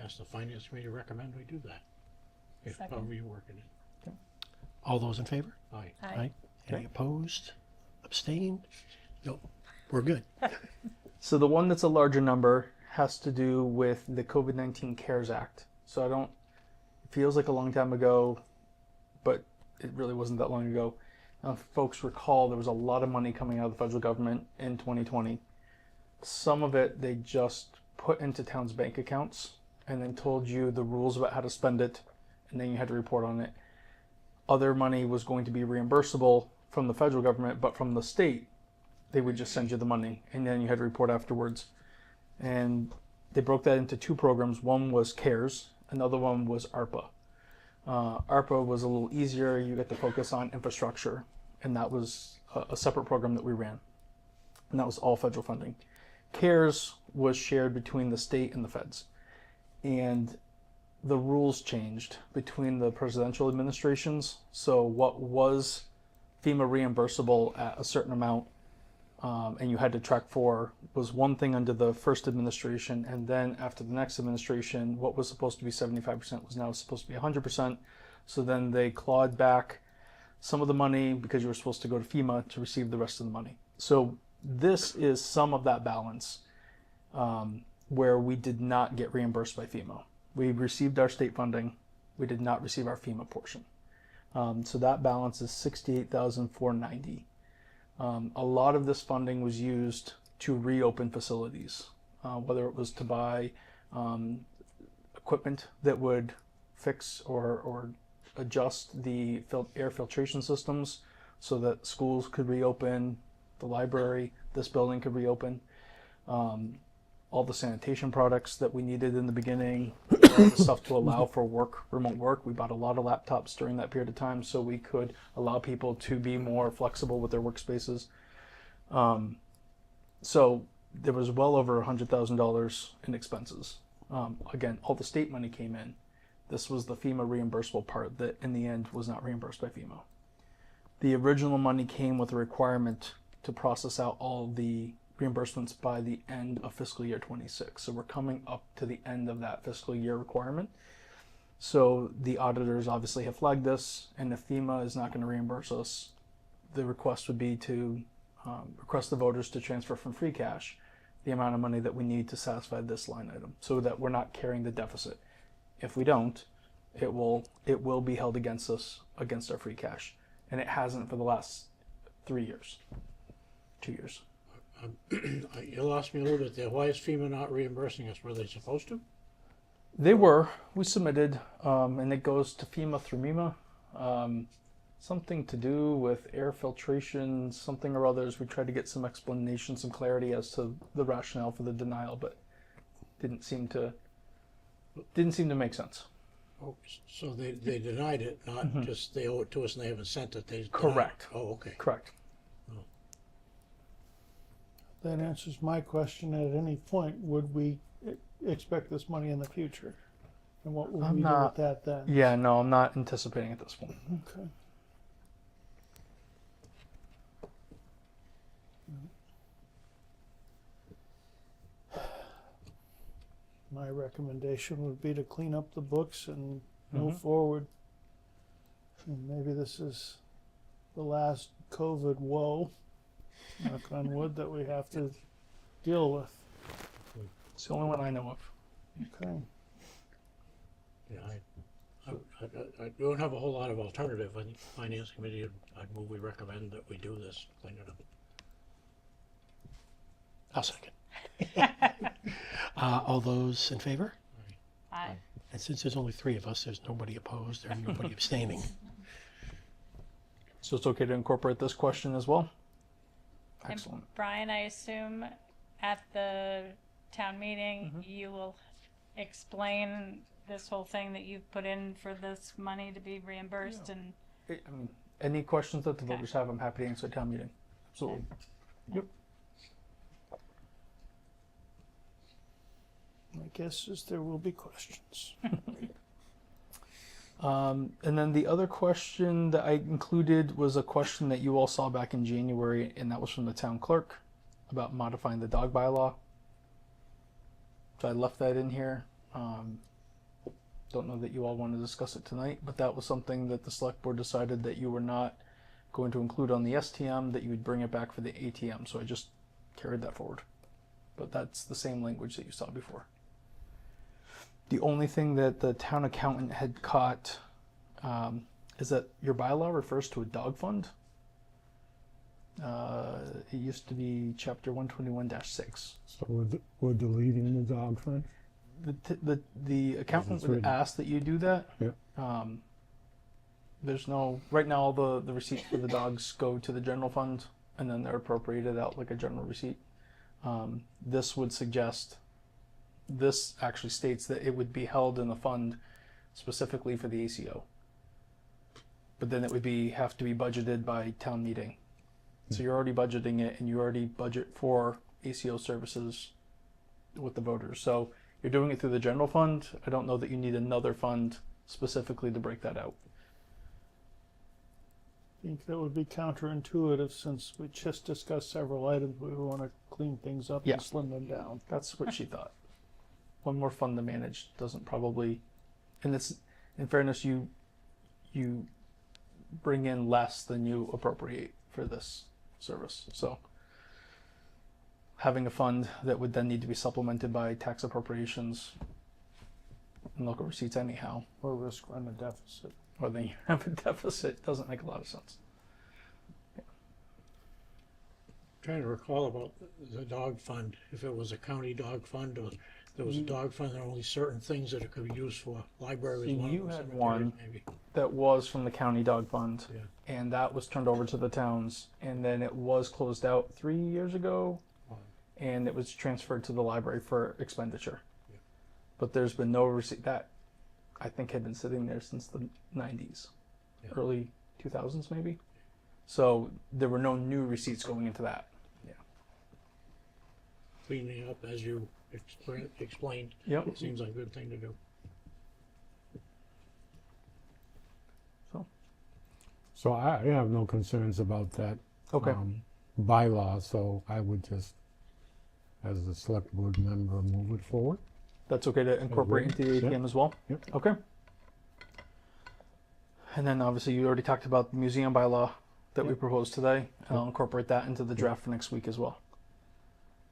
ask the finance committee to recommend we do that. If however you're working it.
All those in favor?
Aye.
Aye. Any opposed? Abstained? Nope. We're good.
So the one that's a larger number has to do with the COVID-19 CARES Act. So it feels like a long time ago, but it really wasn't that long ago. Folks recall there was a lot of money coming out of the federal government in 2020. Some of it they just put into towns' bank accounts and then told you the rules about how to spend it, and then you had to report on it. Other money was going to be reimbursable from the federal government, but from the state, they would just send you the money, and then you had to report afterwards. And they broke that into 2 programs. One was CARES, another one was ARPA. ARPA was a little easier. You get to focus on infrastructure, and that was a separate program that we ran. And that was all federal funding. CARES was shared between the state and the feds. And the rules changed between the presidential administrations. So what was FEMA reimbursable at a certain amount and you had to track for was one thing under the first administration, and then after the next administration, what was supposed to be 75% was now supposed to be 100%. So then they clawed back some of the money because you were supposed to go to FEMA to receive the rest of the money. So this is some of that balance where we did not get reimbursed by FEMA. We received our state funding. We did not receive our FEMA portion. So that balance is $68,490. A lot of this funding was used to reopen facilities, whether it was to buy equipment that would fix or adjust the air filtration systems so that schools could reopen, the library, this building could reopen. All the sanitation products that we needed in the beginning, all the stuff to allow for remote work. We bought a lot of laptops during that period of time so we could allow people to be more flexible with their workspaces. So there was well over $100,000 in expenses. Again, all the state money came in. This was the FEMA reimbursable part that in the end was not reimbursed by FEMA. The original money came with a requirement to process out all the reimbursements by the end of fiscal year 26. So we're coming up to the end of that fiscal year requirement. So the auditors obviously have flagged this, and if FEMA is not going to reimburse us, the request would be to request the voters to transfer from free cash the amount of money that we need to satisfy this line item so that we're not carrying the deficit. If we don't, it will be held against us, against our free cash. And it hasn't for the last 3 years, 2 years.
You lost me a little bit there. Why is FEMA not reimbursing us? Were they supposed to?
They were. We submitted, and it goes to FEMA through MEMA. Something to do with air filtration, something or others. We tried to get some explanation, some clarity as to the rationale for the denial, but didn't seem to make sense.
Oh, so they denied it, not just they owe it to us and they haven't sent it. They denied it.
Correct.
Oh, okay.
Correct.
That answers my question. At any point, would we expect this money in the future? And what would we do with that then?
Yeah, no, I'm not anticipating at this point.
Okay. My recommendation would be to clean up the books and move forward. And maybe this is the last COVID woe, knock on wood, that we have to deal with.
It's the only one I know of.
Okay.
Yeah, I don't have a whole lot of alternative. I think Finance Committee, I'd move we recommend that we do this, clean it up.
I'll second. All those in favor?
Aye.
And since there's only 3 of us, there's nobody opposed or nobody abstaining.
So it's okay to incorporate this question as well?
And
Excellent.
Brian, I assume at the town meeting, you will explain this whole thing that you've put in for this money to be reimbursed and
I mean, any questions that the
Okay.
voters have, I'm happy to answer at town meeting. Absolutely. Yep.
My guess is there will be questions.
And then the other question that I included was a question that you all saw back in January, and that was from the town clerk about modifying the dog bylaw. So I left that in here. Don't know that you all want to discuss it tonight, but that was something that the select board decided that you were not going to include on the STM, that you would bring it back for the ATM. So I just carried that forward. But that's the same language that you saw before. The only thing that the town accountant had caught is that your bylaw refers to a dog fund. It used to be chapter 121-6.
So we're deleting the dog fund?
The accountant
It's
would
written.
ask that you do that.
Yeah.
There's no, right now all the receipts for the dogs go to the general fund and then they're appropriated out like a general receipt. This would suggest, this actually states that it would be held in the fund specifically for the ACO. But then it would have to be budgeted by town meeting. So you're already budgeting it and you already budget for ACO services with the voters. So you're doing it through the general fund. I don't know that you need another fund specifically to break that out.
think that would be counterintuitive since we just discussed several items. We want to clean things up
Yeah.
and slim them down.
That's what she thought. One more fund to manage doesn't probably, and it's, in fairness, you bring in less than you appropriate for this service. So having a fund that would then need to be supplemented by tax appropriations and local receipts anyhow,
Or risk run a deficit.
or then you have a deficit, doesn't make a lot of sense.
Trying to recall about the dog fund, if it was a county dog fund or there was a dog fund, there were only certain things that it could be used for. Library was
So
one
you
of them,
had
cemetery
one.
maybe.
That was from the county dog fund,
Yeah.
and that was turned over to the towns, and then it was closed out 3 years ago, and it was transferred to the library for expenditure.
Yeah.
But there's been no receipt. That I think had been sitting there since the 90s,
Yeah.
early 2000s maybe. So there were no new receipts going into that.
Cleaning up as you explained,
Yep.
seems like a good thing to do.
So I have no concerns about that
Okay.
bylaw, so I would just, as a select board member, move it forward.
That's okay to incorporate into the
Yeah.
ATM as well?
Yep.
Okay. And then obviously you already talked about the museum bylaw that we
Yep.
proposed today. I'll incorporate that into the draft for next week as well.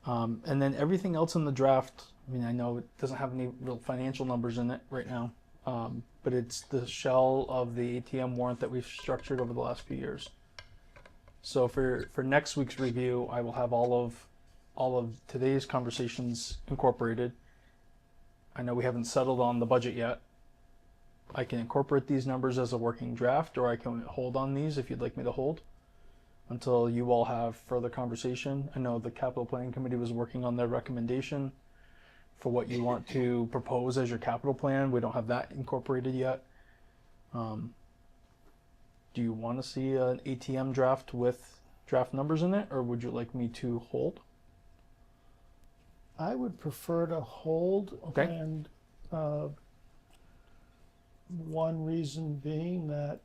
And then everything else in the draft, I mean, I know it doesn't have any real financial numbers in it right now, but it's the shell of the ATM warrant that we've structured over the last few years. So for next week's review, I will have all of today's conversations incorporated. I know we haven't settled on the budget yet. I can incorporate these numbers as a working draft, or I can hold on these if you'd like me to hold until you all have further conversation. I know the capital planning committee was working on their recommendation for what you want to propose as your capital plan. We don't have that incorporated yet. Do you want to see an ATM draft with draft numbers in it, or would you like me to hold?
I would prefer to hold.
Okay.
And one reason being that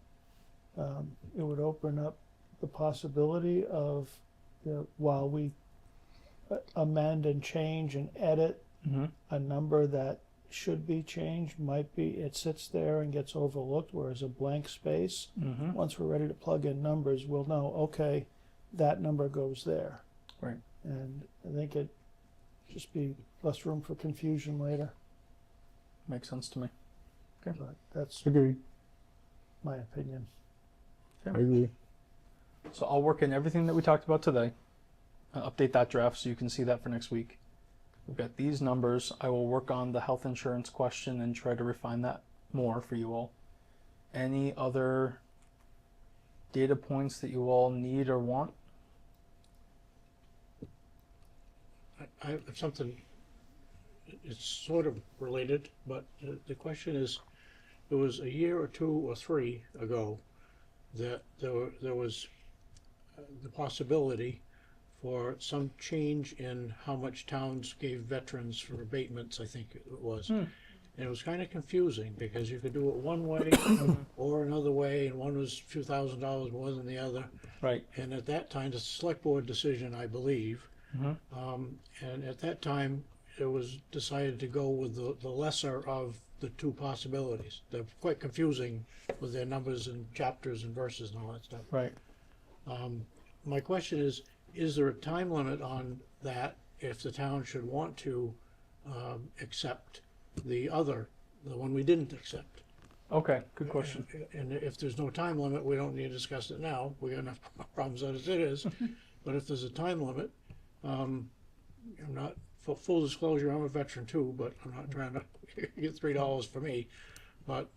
it would open up the possibility of, while we amend and change and edit
Mm-hmm.
a number that should be changed, might be, it sits there and gets overlooked, whereas a blank space,
Mm-hmm.
once we're ready to plug in numbers, we'll know, okay, that number goes there.
Right.
And I think it just be less room for confusion later,
Makes sense to me.
but that's
Agree.
my opinion.
I agree.
So I'll work in everything that we talked about today. Update that draft so you can see that for next week. We've got these numbers. I will work on the health insurance question and try to refine that more for you all. Any other data points that you all need or want?
I have something, it's sort of related, but the question is, it was a year or 2 or 3 ago that there was the possibility for some change in how much towns gave veterans for abatements, I think it was. And it was kind of confusing because you could do it one way or another way, and one was a few $1,000s more than the other.
Right.
And at that time, it's a select board decision, I believe. And at that time, it was decided to go with the lesser of the 2 possibilities. They're quite confusing with their numbers and chapters and verses and all that stuff.
Right.
My question is there a time limit on that if the town should want to accept the one we didn't accept?
Okay. Good question.
And if there's no time limit, we don't need to discuss it now. We got enough problems as it is. But if there's a time limit, I'm not, for full disclosure, I'm a veteran too, but I'm not trying to get $3 for me. But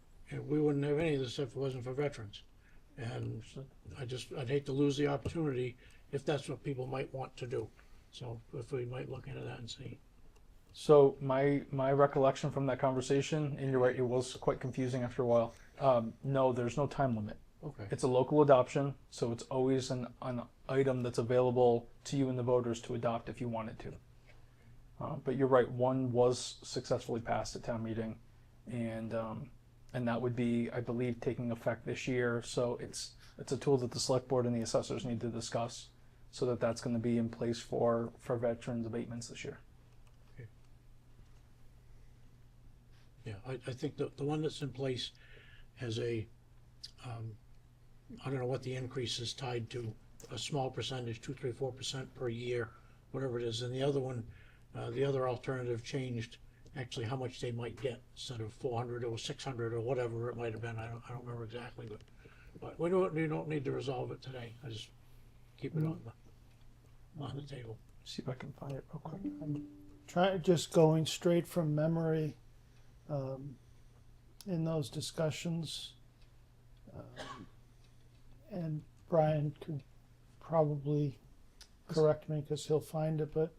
we wouldn't have any of this if it wasn't for veterans. And I'd hate to lose the opportunity if that's what people might want to do. So if we might look into that and see.
So my recollection from that conversation, and you're right, it was quite confusing after a while. No, there's no time limit.
Okay.
It's a local adoption, so it's always an item that's available to you and the voters to adopt if you wanted to. But you're right, one was successfully passed at town meeting, and that would be, I believe, taking effect this year. So it's It's a tool that the select board and the assessors need to discuss, so that that's going to be in place for veterans abatements this year.
Yeah, I think the one that's in place has a, I don't know what the increase is tied to, a small percentage, 2, 3, 4% per year, whatever it is. And the other one, the other alternative changed actually how much they might get instead of 400 or 600 or whatever it might have been. I don't remember exactly, but we don't need to resolve it today. I just keep it on the table.
See if I can find it real quick.
Try just going straight from memory. In those discussions, and Brian could probably correct me because he'll find it, but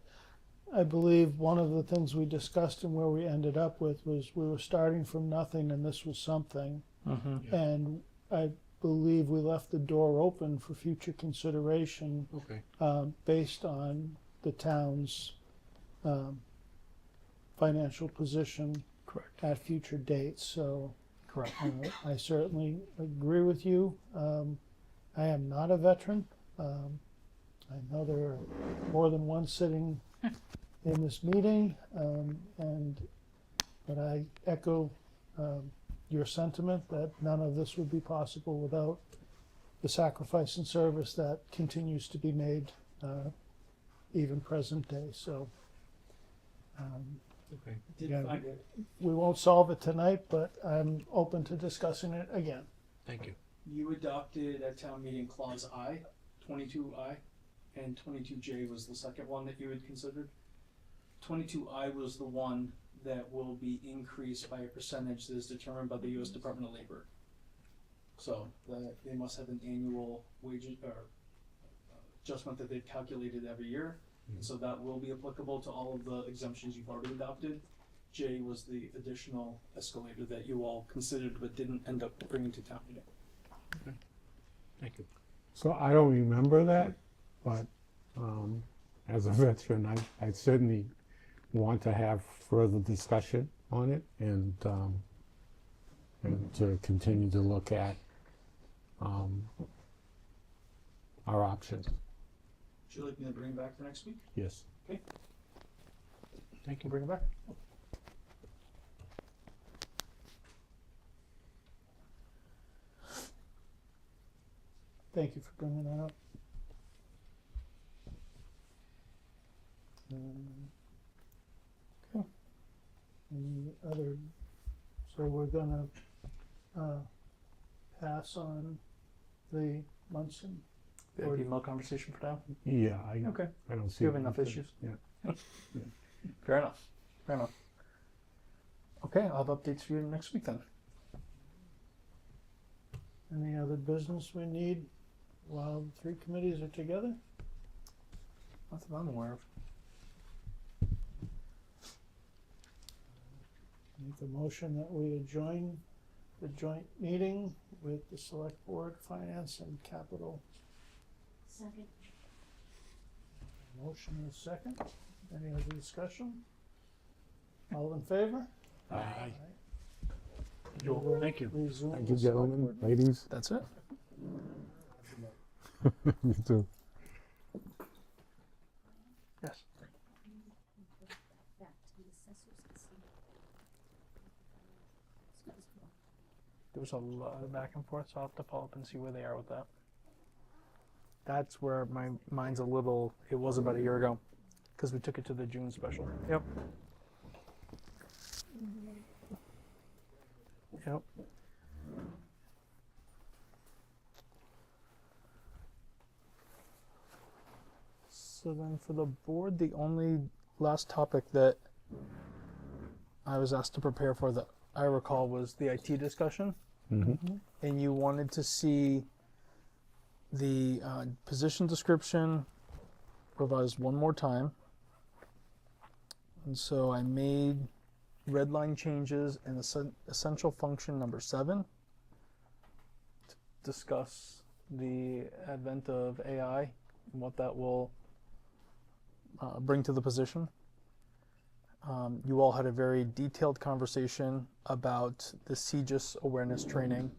I believe one of the things we discussed and where we ended up with was we were starting from nothing and this was something.
Mm-hmm.
And I believe we left the door open for future consideration
Okay.
based on the town's financial position
Correct.
at future dates. So
Correct.
I certainly agree with you. I am not a veteran. I know there are more than one sitting in this meeting, but I echo your sentiment that none of this would be possible without the sacrifice and service that continues to be made even present day. So
Okay.
yeah, we won't solve it tonight, but I'm open to discussing it again.
Thank you.
You adopted at town meeting clause I, 22I, and 22J was the second one that you had considered. 22I was the one that will be increased by a percentage that is determined by the U.S. Department of Labor. So they must have an annual wage or adjustment that they've calculated every year. And so that will be applicable to all of the exemptions you've already adopted. J was the additional escalator that you all considered but didn't end up bringing to town meeting.
Thank you.
So I don't remember that, but as a veteran, I certainly want to have further discussion on it and to continue to look at our options.
Would you like me to bring it back for next week?
Yes.
Okay.
Thank you.
Bring it back.
Thank you for bringing that up. Okay. Any other? So we're gonna pass on the Munson.
There'd be more conversation for now.
Yeah,
Okay.
I don't see.
You have enough issues.
Yeah.
Fair enough. Fair enough. Okay, I'll have updates for you next week then.
Any other business we need while the three committees are together?
Not that I'm aware of.
Make a motion that we adjourn the joint meeting with the Select Board, Finance and Capital.
Second.
Motion is second. Any other discussion? All in favor?
Aye.
We will
Thank you.
resume
Thank
the
you,
select
gentlemen,
board.
ladies.
That's it.
You too.
Yes.
Back to the assessors and see.
There was a lot of back and forth, so I'll have to follow up and see where they are with that. That's where my mind's a little, it was about a year ago, because we took it to the June special. Yep. Yep. So then for the board, the only last topic that I was asked to prepare for that I recall was the IT discussion.
Mm-hmm.
And you wanted to see the position description revised one more time. And so I made red line changes in essential function number 7 to discuss the advent of AI and what that will bring to the position. You all had a very detailed conversation about the CGIS awareness training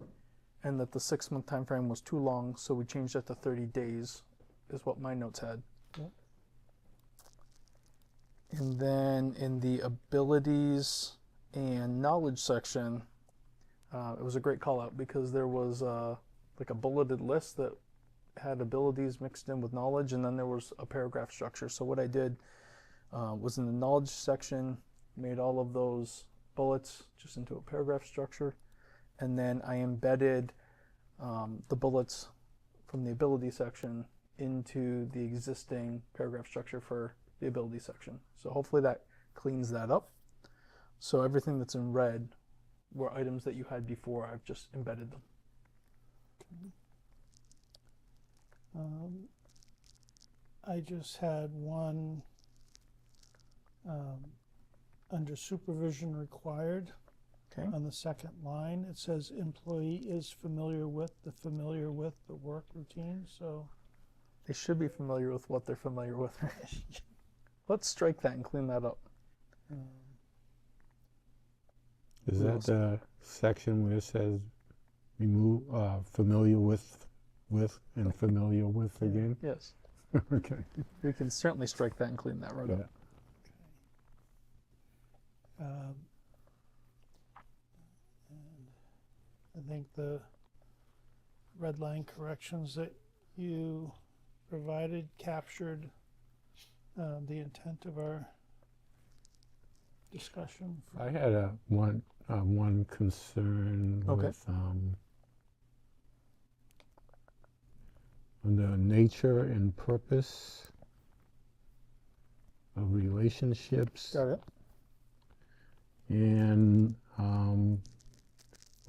and that the 6-month time frame was too long, so we changed that to 30 days, is what my notes had.
Yep.
And then in the abilities and knowledge section, it was a great call out because there was like a bulleted list that had abilities mixed in with knowledge, and then there was a paragraph structure. So what I did was in the knowledge section, made all of those bullets just into a paragraph structure, and then I embedded the bullets from the ability section into the existing paragraph structure for the ability section. So hopefully that cleans that up. So everything that's in red were items that you had before. I've just embedded them.
I just had one under supervision required.
Okay.
On the second line, it says employee is familiar with the work routine. So
They should be familiar with what they're familiar with. Let's strike that and clean that up.
Is
Who
that
else?
the section where it says remove familiar with and familiar with again?
Yes.
Okay.
We can certainly strike that and clean that right
Yeah.
up.
and I think the red line corrections that you provided captured the intent of our discussion.
I had one concern
Okay.
with the nature and purpose of relationships,
Got it.
and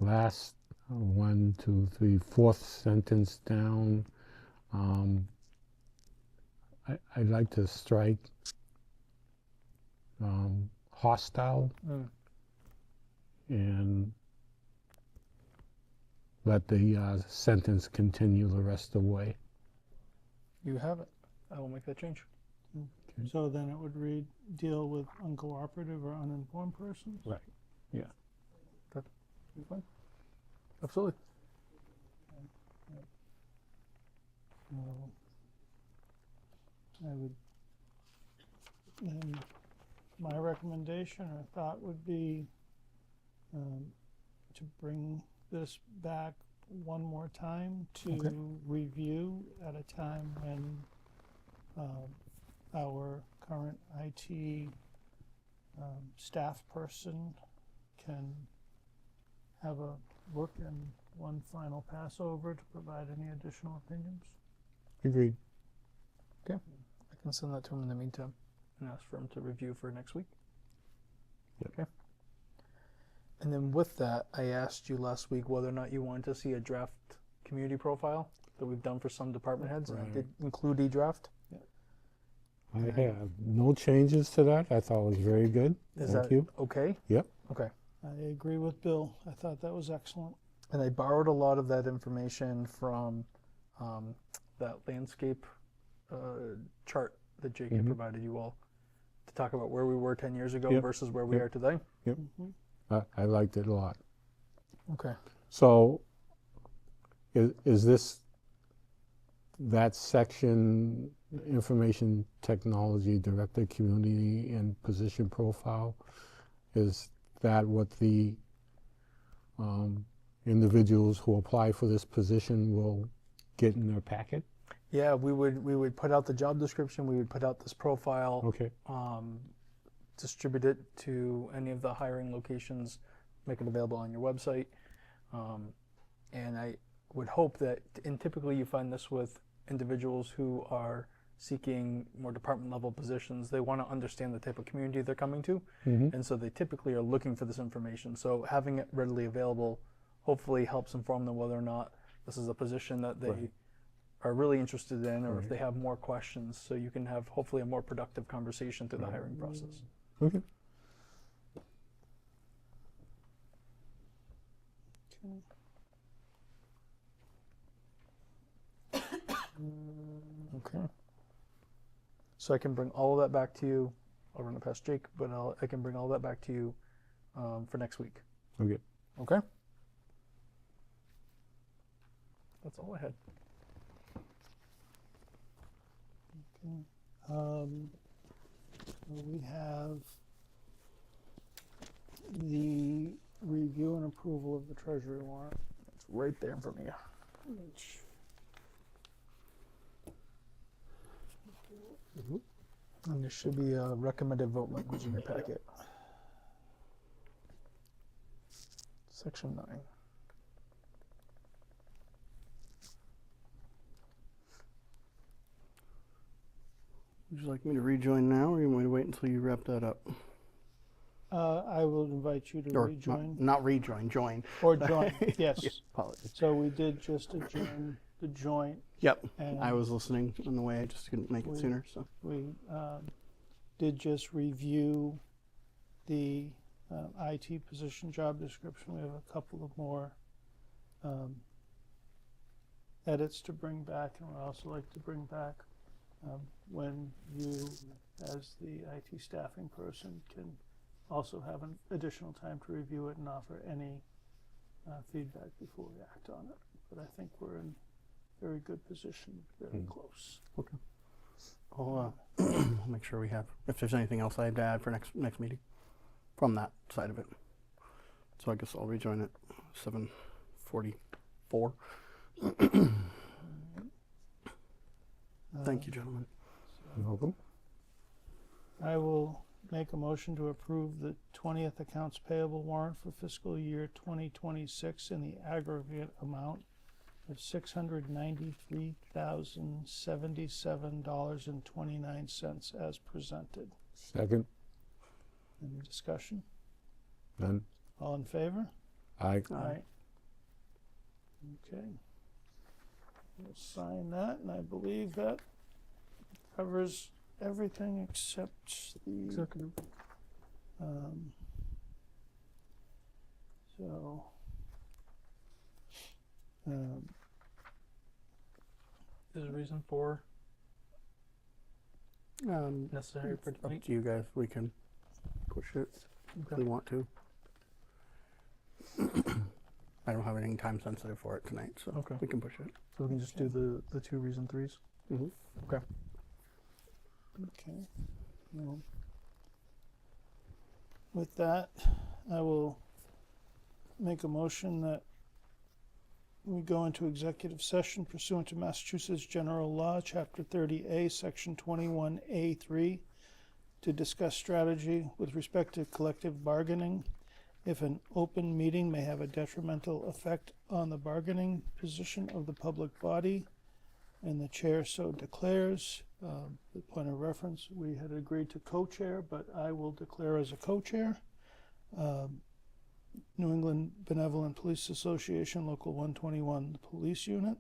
last 4th sentence down, I'd like to strike hostile and let the sentence continue the rest of the way.
You have it. I will make that change.
So then it would read, deal with uncooperative or uninformed persons?
Right. Yeah.
You fine? Absolutely.
I would, my recommendation or thought would be to bring this back one more time to
Okay.
review at a time when our current IT staff person can have a look and one final pass over to provide any additional opinions.
Agreed.
I can send that to him in the meantime and ask for him to review for next week.
Yep.
Okay. And then with that, I asked you last week whether or not you wanted to see a draft community profile that we've done for some department heads, and I
Right.
did include a draft.
I have no changes to that. I thought it was very good.
Is
Thank
that
you.
okay?
Yep.
Okay.
I agree with Bill. I thought that was excellent.
And I borrowed a lot of that information from that landscape chart that Jake had provided you all to talk about where we were 10 years ago
Yep.
versus where we
Yep.
are today.
I liked it a lot.
Okay.
So, is this that section, information technology director, community and position profile? Is that what the individuals who apply for this position will get in their packet?
Yeah, we would put out the job description. We would put out this profile.
Okay.
Distribute it to any of the hiring locations, make it available on your website. And I would hope that, and typically you find this with individuals who are seeking more department level positions, they want to understand the type of community they're coming to. And so they typically are looking for this information. So having it readily available hopefully helps inform them whether or not this is a position that they
Right.
are really interested in, or if
Right.
they have more questions, so you can have hopefully a more productive conversation through the hiring process.
Okay.
Okay. So I can bring all of that back to you. I'll run it past Jake, but I can bring all that back to you for next week.
Okay.
Okay? That's all I had.
We have the review and approval of the treasury warrant,
It's right there in front of you.
which
And there should be a recommended vote language in your packet. Section 9.
Would you like me to rejoin now, or you want me to wait until you wrap that up?
I will invite you to
Or
rejoin.
not rejoin, join.
Or join, yes.
Apologies.
So we did just adjourn the joint,
Yep,
and
I was listening on the way. I just couldn't make it
We-
sooner. So
we did just review the IT position job description. We have a couple of more edits to bring back, and we'd also like to bring back when you, as the IT staffing person, can also have an additional time to review it and offer any feedback before we act on it. But I think we're in very good position, very close.
I'll I'll make sure we have. If there's anything else I had to add for next meeting, from that side of it. So I guess I'll rejoin at 7:44. Thank you, gentlemen.
You're welcome.
I will make a motion to approve the 20th accounts payable warrant for fiscal year 2026 in the aggregate amount of $693,077.29 as presented.
Second.
Any discussion?
None.
All in favor?
Aye.
Aye. Okay. We'll sign that, and I believe that covers everything except the
Executive.
So,
Is there a reason for necessary for
Up
tonight?
to you guys. We can push it if we want to. I don't have anything time sensitive for it tonight, so
Okay.
we can push it.
So we can just do the 2 reason 3s?
Mm-hmm.
Okay.
okay. Well, with that, I will make a motion that we go into executive session pursuant to Massachusetts General Law, Chapter 30A, Section 21A3, to discuss strategy with respect to collective bargaining. If an open meeting may have a detrimental effect on the bargaining position of the public body, and the chair so declares. The point of reference, we had agreed to co-chair, but I will declare as a co-chair. New England Benevolent Police Association, Local 121 Police Unit.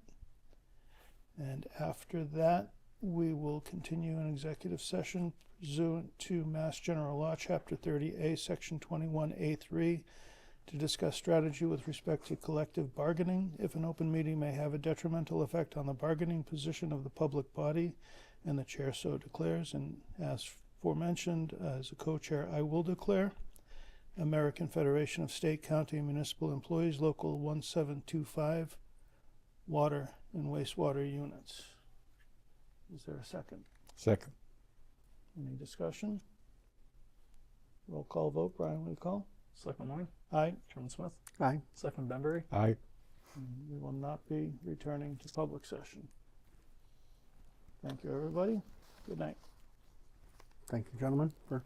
And after that, we will continue an executive session pursuant to Mass General Law, Chapter 30A, Section 21A3, to discuss strategy with respect to collective bargaining. If an open meeting may have a detrimental effect on the bargaining position of the public body, and the chair so declares, and as aforementioned, as a co-chair, I will declare. American Federation of State, County, and Municipal Employees, Local 1725, Water and Wastewater Units. Is there a second?
Second.
Any discussion? Roll call vote. Brian, will you call?
Selectman Long,
Aye.
Chairman Smith,
Aye.
Selectman Benbury.
Aye.
We will not be returning to public session. Thank you, everybody. Good night.
Thank you, gentlemen, for